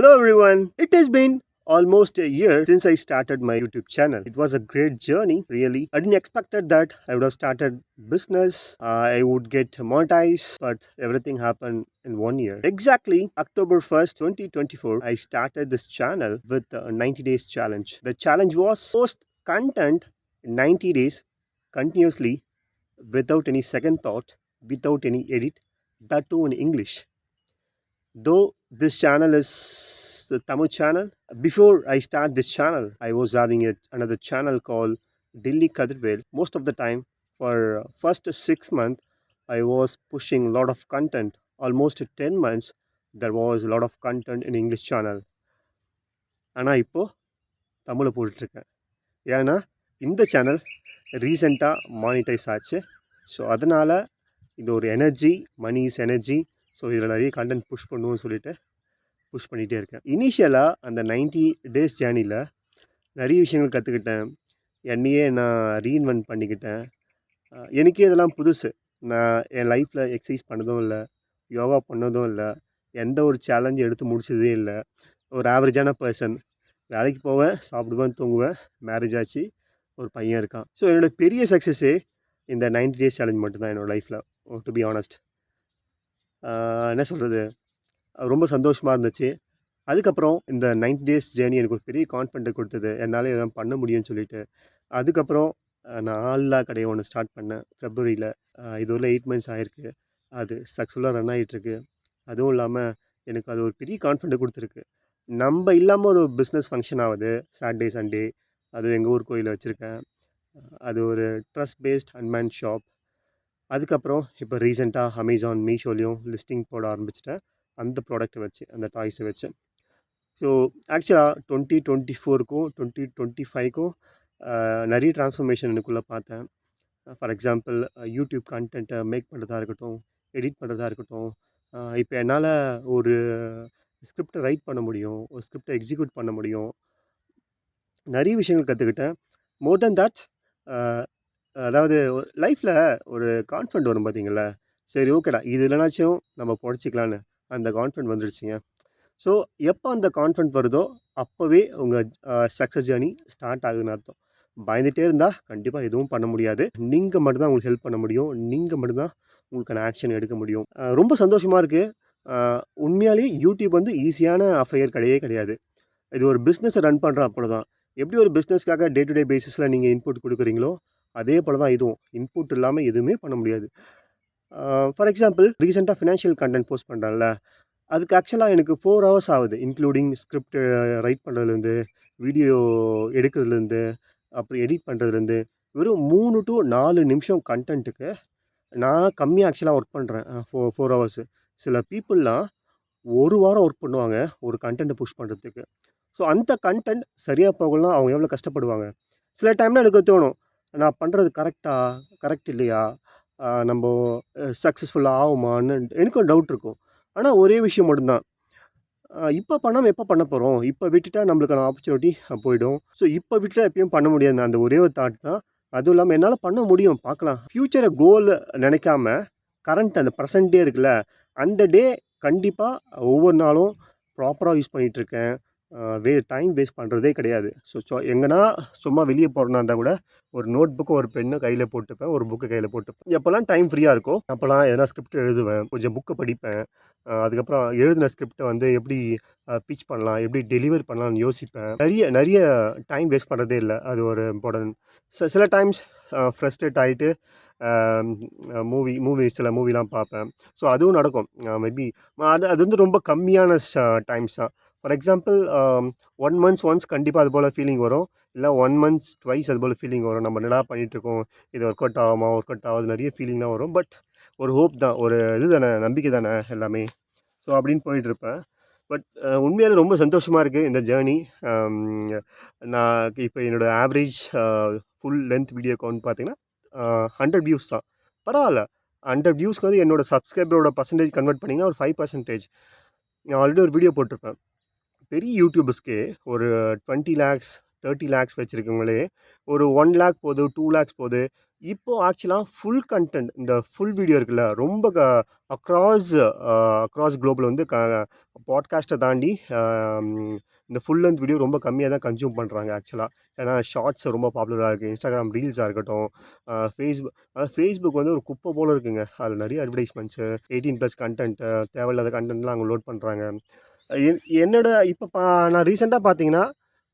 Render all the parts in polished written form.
Hello everyone. It has been almost a year since I started my YouTube channel. It was a great journey, really. I didn't expect that I would have started business, I would get monetized, but everything happened in 1 year. Exactly October 1st, 2024, I started this channel with a 90 days challenge. The challenge was post content in 90 days continuously without any second thought, without any edit, that too in English. Though this channel is the Tamil channel, before I start this channel, I was having another channel called Delhi Kadirvel. Most of the time, for first 6 months, I was pushing a lot of content. Almost 10 months, there was a lot of content in English channel. ஆனால் இப்போ தமிழில் போட்டுட்ருக்கேன். ஏன்னா இந்த channel ரீசெண்டாக monetise ஆச்சு. So அதனால் இது ஒரு energy, money is energy. So இதில் நிறைய கண்டென்ட் புஷ் பண்ணுவோம்னு சொல்லிட்டு புஷ் பண்ணிகிட்டே இருக்கேன். இனிஷியலாக அந்த 90 டேஸ் ஜேர்னியில் நிறைய விஷயங்கள் கற்றுக்கிட்டேன். என்னையே நான் ரீஇன்வென்ட் பண்ணிக்கிட்டேன். எனக்கே இதெல்லாம் புதுசு. நான் என் லைஃப்பில் எக்ஸசைஸ் பண்ணதும் இல்லை, யோகா பண்ணதும் இல்லை, எந்த ஒரு சேலஞ்சும் எடுத்து முடிச்சதே இல்லை. ஒரு ஆவரேஜான பர்சன். வேலைக்கு போவேன், சாப்பிடுவேன், தூங்குவேன். மேரேஜ் ஆச்சு, ஒரு பையன் இருக்கான். ஸோ என்னோடய பெரிய சக்ஸஸே இந்த 90 டேஸ் சேலஞ்ச் மட்டும்தான் என்னோடய லைஃப்பில். டு பி ஆனஸ்ட், என்ன சொல்கிறது, ரொம்ப சந்தோஷமாக இருந்துச்சு. அதுக்கப்புறம் இந்த 90 டேஸ் ஜேர்னி எனக்கு ஒரு பெரிய கான்ஃபிடென்ட் கொடுத்தது. என்னால் எதாவது பண்ண முடியும்னு சொல்லிட்டு. அதுக்கப்புறம் நான் ஆல்லா கடையை ஒன்று ஸ்டார்ட் பண்ணேன் ஃபெப்ரவரியில். இது ஒரு 8 மந்த்ஸ் ஆகிருக்கு. அது சக்ஸஸ்ஃபுல்லாக ரன் ஆகிட்டுருக்கு. அதுவும் இல்லாமல் எனக்கு அது ஒரு பெரிய கான்ஃபிடென்ட் கொடுத்துருக்கு. நம்ம இல்லாமல் ஒரு பிஸ்னஸ் ஃபங்க்ஷன் ஆகுது சாட்டர்டே சண்டே. அதுவும் எங்கள் ஊர் கோயிலில் வச்சுருக்கேன். அது ஒரு ட்ரஸ்ட் பேஸ்ட் அன்மேன் ஷாப். அதுக்கப்புறம் இப்போ ரீசெண்டாக அமேசான், மீஷோலையும் லிஸ்டிங் போட ஆரம்பிச்சிட்டேன். அந்த ப்ராடக்ட்டை வச்சு, அந்த டாய்ஸை வச்சு. ஸோ ஆக்சுவலாக 2024க்கும் 2025க்கும் நிறைய ட்ரான்ஸ்ஃபர்மேஷன் எனக்குள்ளே பார்த்தேன். ஃபார் எக்ஸாம்பிள் யூடியூப் கண்டென்ட்டை மேக் பண்ணுறதா இருக்கட்டும், எடிட் பண்ணுறதா இருக்கட்டும். இப்போ என்னால் ஒரு ஸ்கிரிப்டை ரைட் பண்ண முடியும், ஒரு ஸ்கிரிப்டை எக்ஸிக்யூட் பண்ண முடியும். நிறைய விஷயங்கள் கற்றுக்கிட்டேன். மோர் தென் தட், அதாவது லைஃப்பில் ஒரு கான்ஃபிடென்ட் வரும் பார்த்தீங்களா. சரி, ஓகேடா, இது இல்லைனாச்சும் நம்ம பொழைச்சிக்கலான்னு அந்த கான்ஃபிடென்ட் வந்துடுச்சிங்க. ஸோ எப்போ அந்த கான்ஃபிடென்ட் வருதோ அப்போவே உங்கள் சக்ஸஸ் ஜேர்னி ஸ்டார்ட் ஆகுதுன்னு அர்த்தம். பயந்துகிட்டே இருந்தால் கண்டிப்பாக எதுவும் பண்ண முடியாது. நீங்கள் மட்டும்தான் உங்களுக்கு ஹெல்ப் பண்ண முடியும். நீங்கள் மட்டும்தான் உங்களுக்கான ஆக்ஷன் எடுக்க முடியும். ரொம்ப சந்தோஷமாக இருக்குது. உண்மையாலேயே யூடியூப் வந்து ஈஸியான அஃபையர் கிடையவே கிடையாது. இது ஒரு பிஸ்னஸை ரன் பண்ணுற அப்படி தான். எப்படி ஒரு பிஸ்னஸ்க்காக டே டு டே பேசிஸில் நீங்கள் இன்புட் கொடுக்குறீங்களோ அதே போல் தான் இதுவும். இன்புட் இல்லாமல் எதுவுமே பண்ண முடியாது. ஃபார் எக்ஸாம்பிள், ரீசெண்டாக ஃபினான்ஷியல் கண்டென்ட் போஸ்ட் பண்ணுறேன்ல, அதுக்கு ஆக்சுவலாக எனக்கு 4 ஹவர்ஸ் ஆகுது. இன்க்ளூடிங் ஸ்கிரிப்ட் ரைட் பண்ணுறதுலேருந்து, வீடியோ எடுக்கிறதுலேருந்து, அப்புறம் எடிட் பண்ணுறதுலேருந்து. வெறும் 3 to 4 நிமிஷம் கண்டென்ட்டுக்கு நான் கம்மியாக ஆக்சுவலாக ஒர்க் பண்ணுறேன். 4 ஹவர்ஸு. சில பீப்புளெலாம் 1 வாரம் ஒர்க் பண்ணுவாங்க ஒரு கண்டென்ட்டை புஷ் பண்ணுறதுக்கு. ஸோ அந்த கண்டென்ட் சரியாக போகலன்னா அவங்க எவ்வளோ கஷ்டப்படுவாங்க. சில டைமில் எனக்கு தோணும், நான் பண்ணுறது கரெக்ட் இல்லையா, நம்ம சக்ஸஸ்ஃபுல்லாக ஆகுமான்னு எனக்கும் டவுட் இருக்கும். ஆனால் ஒரே விஷயம் மட்டும்தான், இப்போ பண்ணாமல் எப்போ பண்ண போகிறோம், இப்போ விட்டுட்டா நம்மளுக்கான ஆப்பர்ச்சுனிட்டி போயிடும். ஸோ இப்போ விட்டுட்டா எப்பயும் பண்ண முடியாது. அந்த ஒரே ஒரு தாட் தான். அதுவும் இல்லாமல் என்னால் பண்ண முடியும், பார்க்கலாம். ஃப்யூச்சரை கோல் நினைக்காம கரண்ட் அந்த ப்ரெசன்ட் டே இருக்குல்ல, அந்த டே கண்டிப்பாக ஒவ்வொரு நாளும் ப்ராப்பராக யூஸ் பண்ணிகிட்ருக்கேன். டைம் வேஸ்ட் பண்ணுறதே கிடையாது. ஸோ எங்கன்னா சும்மா வெளியே போகிறனா இருந்தால் கூட ஒரு நோட் புக்கு, ஒரு பெண்ணை கையில் போட்டுப்பேன், ஒரு புக்கு கையில் போட்டுப்பேன். எப்போல்லாம் டைம் ஃப்ரீயாக இருக்கோ அப்போல்லாம் எதனா ஸ்கிரிப்ட் எழுதுவேன், கொஞ்சம் புக்கை படிப்பேன். அதுக்கப்புறம் எழுதின ஸ்கிரிப்டை வந்து எப்படி பிச் பண்ணலாம், எப்படி டெலிவர் பண்ணலாம்னு யோசிப்பேன். நிறைய டைம் வேஸ்ட் பண்ணுறதே இல்லை. அது ஒரு இம்பார்ட்டன்ட். சில டைம்ஸ் ஃப்ரஸ்ட்ரேட் ஆகிட்டு சில மூவிலாம் பார்ப்பேன். ஸோ அதுவும் நடக்கும். மேபி அது வந்து ரொம்ப கம்மியான டைம்ஸ் தான். ஃபார் எக்ஸாம்பிள், 1 month ஒன்ஸ் கண்டிப்பாக அது போல் ஃபீலிங் வரும். இல்லை 1 month ட்வைஸ் அது போல் ஃபீலிங் வரும். நம்ம என்னடா பண்ணிகிட்ருக்கோம், இது ஒர்க் அவுட் ஆகுமா, ஒர்க் அவுட் ஆகாது, நிறைய ஃபீலிங்லாம் வரும். பட் ஒரு ஹோப் தான், ஒரு இது தானே, நம்பிக்கை தானே எல்லாமே. ஸோ அப்படின்னு போயிட்டுருப்பேன். பட் உண்மையாலே ரொம்ப சந்தோஷமாக இருக்குது இந்த ஜேர்னி. நான் இப்போ என்னோடய average full length video count பார்த்திங்கன்னா 100 வியூஸ் தான். பரவாயில்ல. 100 வியூஸ்க்கு வந்து என்னோடய சப்ஸ்கிரைபரோட பர்சன்டேஜ் கன்வெர்ட் பண்ணிங்கன்னா ஒரு 5%. நான் ஆல்ரெடி ஒரு வீடியோ போட்டிருப்பேன். பெரிய யூடியூபர்ஸ்க்கே ஒரு 20 lakhs 30 லேக்ஸ் வச்சுருக்கவங்களே ஒரு 1 லேக் போகுது, 2 லேக்ஸ் போகுது. இப்போ ஆக்சுவலாக ஃபுல் கன்டென்ட் இந்த ஃபுல் வீடியோ இருக்குல்ல, ரொம்ப அக்ராஸ் அக்ராஸ் குளோபல் வந்து பாட்காஸ்ட்டை தாண்டி இந்த ஃபுல் லென்த் வீடியோ ரொம்ப கம்மியாக தான் கன்சியூம் பண்ணுறாங்க ஆக்சுவலாக. ஏன்னா ஷார்ட்ஸ் ரொம்ப பாப்புலராக இருக்குது. இன்ஸ்டாகிராம் ரீல்ஸாக இருக்கட்டும், ஃபேஸ்புக் வந்து ஒரு குப்பை போல் இருக்குங்க. அதில் நிறைய அட்வர்டைஸ்மெண்ட்ஸு, 18+ கண்டென்ட்டு, தேவையில்லாத கண்டென்ட்லாம் அவங்க லோட் பண்ணுறாங்க. என்னோட இப்போ நான் ரீசெண்டாக பார்த்தீங்கன்னா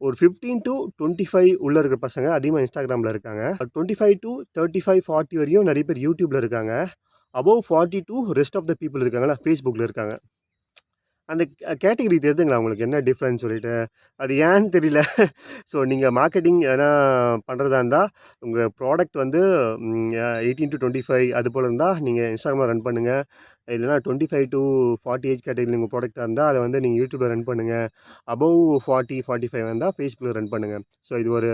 ஒரு 15 to 25 உள்ள இருக்கிற பசங்க அதிகமாக இன்ஸ்டாகிராமில் இருக்காங்க. 25 to 35, 40 வரையும் நிறைய பேர் யூடியூப்ல இருக்காங்க. Above 40 to rest of the people இருக்காங்களா ஃபேஸ்புக்கில் இருக்காங்க. அந்த கேட்டகரி தெரியுதுங்களா உங்களுக்கு என்ன டிஃப்ரென்ஸ் சொல்லிட்டு? அது ஏன்னு தெரியல. ஸோ நீங்கள் மார்க்கெட்டிங் எதனா பண்ணுறதா இருந்தால், உங்கள் ப்ராடக்ட் வந்து 18 to 25 அது போல் இருந்தால் நீங்கள் இன்ஸ்டாகிராமில் ரன் பண்ணுங்கள். இல்லைனா 25 to 40 ஏஜ் கேட்டகரியில் உங்கள் ப்ராடக்டாக இருந்தால் அதை வந்து நீங்கள் யூடியூப்பில் ரன் பண்ணுங்கள். அபவ் 40, 45 வந்தால் ஃபேஸ்புக்கில் ரன் பண்ணுங்கள். ஸோ இது ஒரு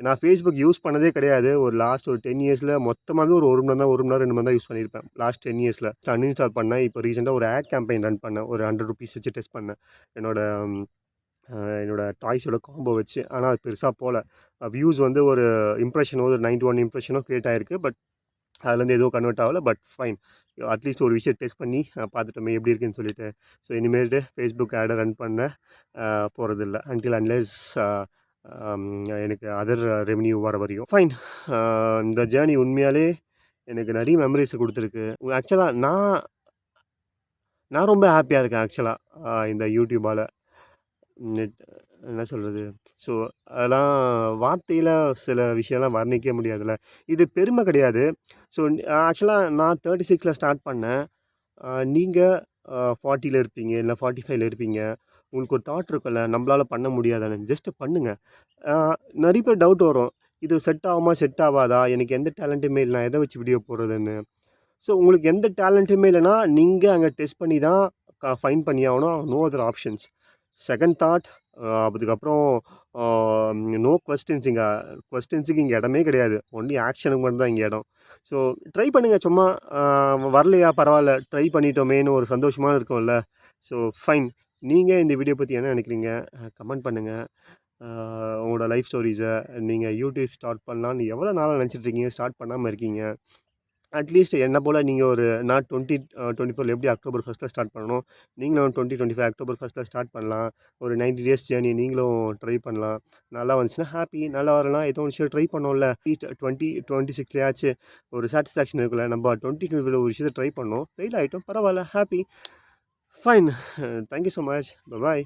நான் ஃபேஸ்புக் யூஸ் பண்ணதே கிடையாது. ஒரு லாஸ்ட் ஒரு 10 இயர்ஸில் மொத்தமாகவே ஒரு 1 மணி நேரம் 1 மணி நேரம் 2 மணி நேரம் தான் யூஸ் பண்ணியிருப்பேன் லாஸ்ட் 10 இயர்ஸில். அன்இன்ஸ்டால் பண்ணேன். இப்போ ரீசெண்டாக ஒரு ஆட் கேம்பெயின் ரன் பண்ணேன். ஒரு ₹100 வச்சு டெஸ்ட் பண்ணேன். என்னோட டாய்ஸோட காம்போ வச்சு. ஆனால் அது பெருசாக போகல. வியூஸ் வந்து ஒரு இம்ப்ரெஷன் ஒரு 91 இம்ப்ரெஷனோ க்ரியேட் ஆகிருக்கு. பட் அதுலேருந்து எதுவும் கன்வெர்ட் ஆகலை. பட் ஃபைன், அட்லீஸ்ட் ஒரு விஷயம் டெஸ்ட் பண்ணி பார்த்துட்டோமே எப்படி இருக்குன்னு சொல்லிட்டு. ஸோ இனிமேல்ட்டு ஃபேஸ்புக் ஆடை ரன் பண்ண போகிறதில்ல அன்டில் அன்லெஸ் எனக்கு அதர் ரெவென்யூ வர வரையும். ஃபைன், இந்த ஜேர்னி உண்மையாலே எனக்கு நிறைய மெமரிஸை கொடுத்துருக்கு. ஆக்சுவலாக நான் ரொம்ப ஹாப்பியாக இருக்கேன் ஆக்சுவலாக இந்த யூடியூபால். என்ன சொல்கிறது? ஸோ அதெல்லாம் வார்த்தையில் சில விஷயம்லாம் வர்ணிக்க முடியாதுல்ல. இது பெருமை கிடையாது. ஸோ ஆக்சுவலாக நான் 36ல் ஸ்டார்ட் பண்ணேன். நீங்கள் 40ல் இருப்பீங்க, இல்லை 45ல் இருப்பீங்க. உங்களுக்கு ஒரு தாட் இருக்கும்ல, நம்மளால் பண்ண முடியாதான்னு. ஜஸ்ட்டு பண்ணுங்கள். நிறைய பேர் டவுட் வரும். இது செட் ஆகுமா, செட் ஆகாதா? எனக்கு எந்த டேலண்ட்டுமே இல்லை, நான் எதை வச்சு வீடியோ போடுறதுன்னு. ஸோ உங்களுக்கு எந்த டேலண்ட்டுமே இல்லைன்னா, நீங்கள் அங்கே டெஸ்ட் பண்ணி தான் ஃபைண்ட் பண்ணி ஆகணும். No other options. Second thought, அதுக்கப்புறம் நோ கொஸ்டின்ஸுக்கு இங்கே இடமே கிடையாது. ஒன்லி ஆக்ஷனுக்கு மட்டும் தான் இங்கே இடம். ஸோ ட்ரை பண்ணுங்கள். சும்மா வரலையா பரவாயில்ல, ட்ரை பண்ணிட்டோமேன்னு ஒரு சந்தோஷமாக இருக்கும்ல. So fine. நீங்கள் இந்த வீடியோ பற்றி என்ன நினைக்கிறீங்க? கமெண்ட் பண்ணுங்கள். உங்களோட லைஃப் ஸ்டோரிஸை நீங்கள் யூடியூப் ஸ்டார்ட் பண்ணலான்னு எவ்வளோ நாளாக நினச்சிட்ருக்கீங்க, ஸ்டார்ட் பண்ணாமல் இருக்கீங்க. அட்லீஸ்ட் என்ன போல் நீங்கள் ஒரு நான் 2024 எப்படி அக்டோபர் 1 ஸ்டார்ட் பண்ணணும், நீங்களும் 2025 அக்டோபர் 1 ஸ்டார்ட் பண்ணலாம். ஒரு 90 டேஸ் ஜேர்னி நீங்களும் ட்ரை பண்ணலாம். நல்லா வந்துச்சுன்னா ஹாப்பி, நல்லா வரலாம் ஏதோ ஒரு விஷயம் ட்ரை பண்ணோம்ல. அட்லீஸ்ட் 2026 ஒரு சாட்டிஸ்ஃபேக்ஷன் இருக்குல்ல. நம்ம 2025 ஒரு விஷயத்தை ட்ரை பண்ணோம், ஃபெயில் ஆகிட்டோம், பரவாயில்ல, happy, fine. Thank you so much. பாய்.